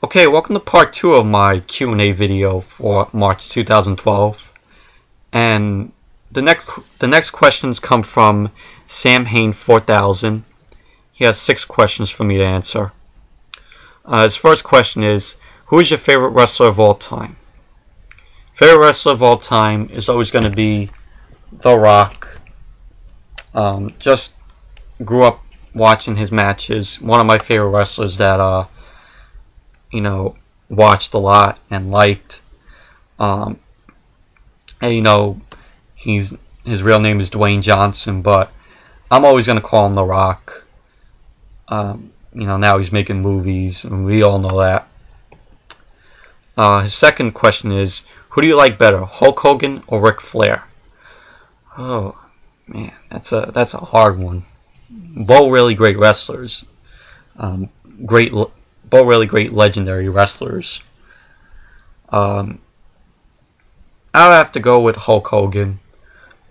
Okay, welcome to part 2 of my Q&A video for March 2012. And the next questions come from Sam Hain 4000. He has 6 questions for me to answer. His first question is, who is your favorite wrestler of all time? Favorite wrestler of all time is always going to be The Rock. Just grew up watching his matches. One of my favorite wrestlers that watched a lot and liked. And his real name is Dwayne Johnson, but I'm always gonna call him The Rock. Now he's making movies, and we all know that. His second question is, who do you like better, Hulk Hogan or Ric Flair? Oh man, that's a hard one. Both really great wrestlers. Both really great legendary wrestlers. I would have to go with Hulk Hogan,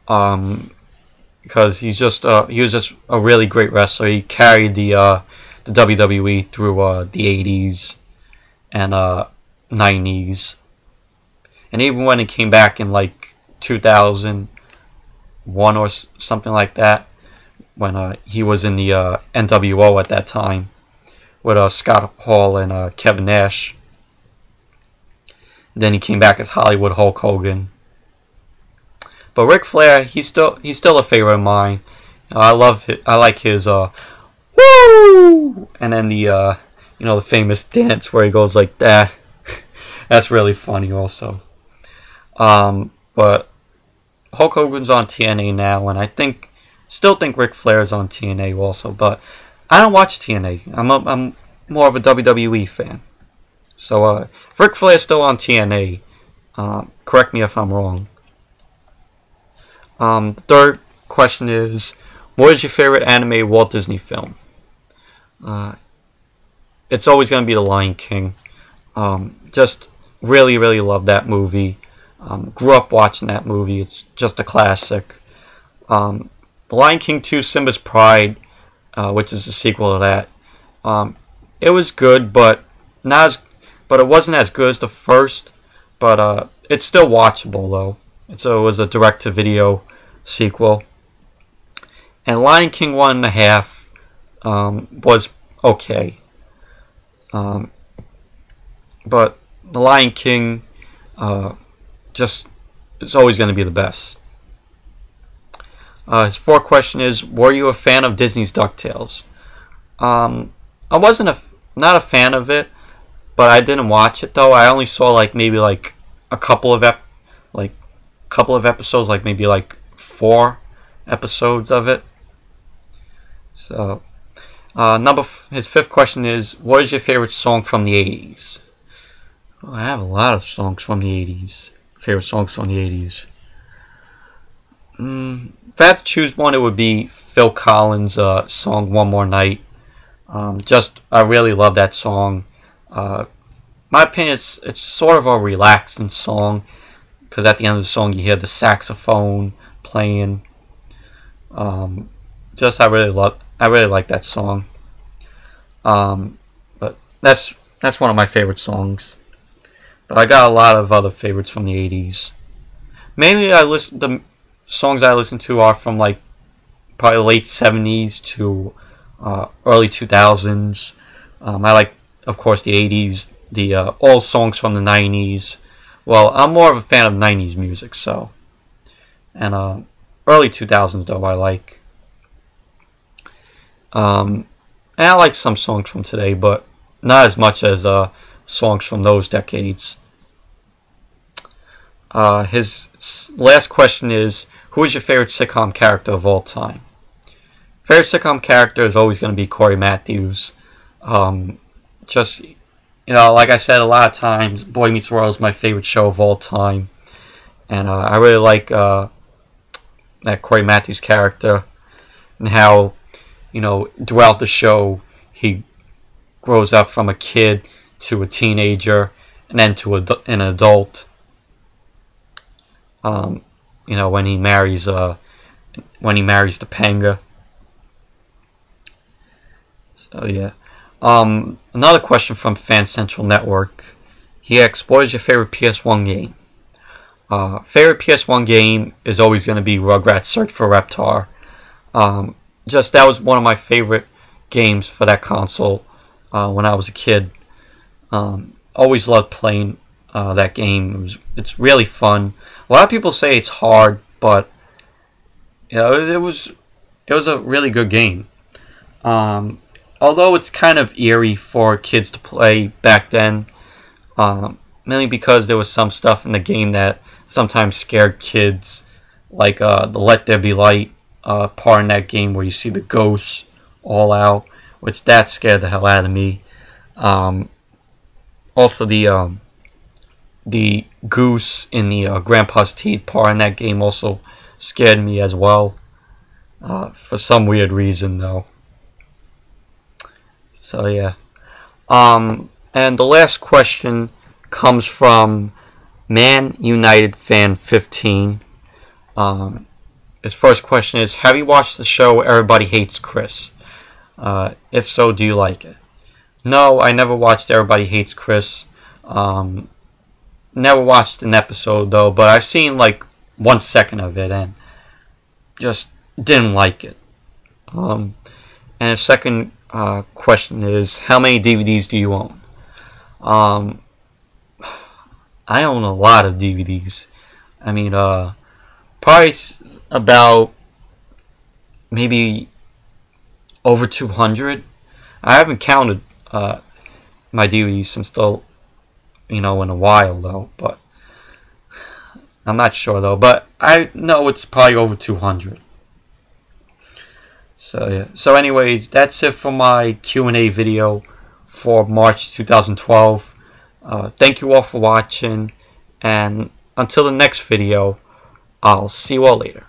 because he was just a really great wrestler. He carried the WWE through the 80s and 90s, and even when he came back in like 2001 or something like that, when he was in the NWO at that time with Scott Hall and Kevin Nash. Then he came back as Hollywood Hulk Hogan. But Ric Flair, he's still a favorite of mine. I like his woo, and then the the famous dance where he goes like that. That's really funny also. But Hulk Hogan's on TNA now, and I still think Ric Flair is on TNA also, but I don't watch TNA. I'm more of a WWE fan. So if Ric Flair's still on TNA, correct me if I'm wrong. The third question is, what is your favorite animated Walt Disney film? It's always going to be The Lion King. Just really, really love that movie. Grew up watching that movie. It's just a classic. The Lion King 2, Simba's Pride, which is a sequel to that. It was good, but it wasn't as good as the first. But it's still watchable though. It was a direct-to-video sequel. And Lion King 1.5 was okay. But The Lion King it's always going to be the best. His fourth question is, were you a fan of Disney's DuckTales? I wasn't not a fan of it, but I didn't watch it though. I only saw maybe a couple of episodes, maybe 4 episodes of it. So, his fifth question is, what is your favorite song from the 80s? Well, I have a lot of songs from the 80s. Favorite songs from the 80s. If I had to choose one, it would be Phil Collins' song "One More Night." I really love that song. My opinion, it's sort of a relaxing song, because at the end of the song you hear the saxophone playing. I really like that song. But that's one of my favorite songs. But I got a lot of other favorites from the 80s. Mainly the songs I listen to are from probably late 70s to early 2000s. I like, of course, the 80s, all songs from the 90s. Well, I'm more of a fan of 90s music, so. And early 2000s, though, I like. And I like some songs from today, but not as much as songs from those decades. His last question is, who is your favorite sitcom character of all time? Favorite sitcom character is always going to be Corey Matthews. Like I said a lot of times, Boy Meets World is my favorite show of all time. And I really like that Corey Matthews character, and how, throughout the show, he grows up from a kid to a teenager and then to an adult. When he marries Topanga. So yeah. Another question from Fan Central Network. He asks, what is your favorite PS1 game? Favorite PS1 game is always going to be Rugrats Search for Reptar. That was one of my favorite games for that console when I was a kid. Always loved playing that game. It's really fun. A lot of people say it's hard, but it was a really good game. Although it's kind of eerie for kids to play back then, mainly because there was some stuff in the game that sometimes scared kids, like the Let There Be Light part in that game where you see the ghosts all out, which that scared the hell out of me. Also the goose in the Grandpa's Teeth part in that game also scared me as well, for some weird reason though. So yeah. And the last question comes from Man United Fan 15. His first question is, have you watched the show Everybody Hates Chris? If so, do you like it? No, I never watched Everybody Hates Chris. Never watched an episode though, but I've seen like 1 second of it and just didn't like it. And his second question is, how many DVDs do you own? I own a lot of DVDs. I mean, probably about maybe over 200. I haven't counted my DVDs since in a while though, but I'm not sure though. But I know it's probably over 200. So yeah. So anyways, that's it for my Q&A video for March 2012. Thank you all for watching, and until the next video, I'll see you all later.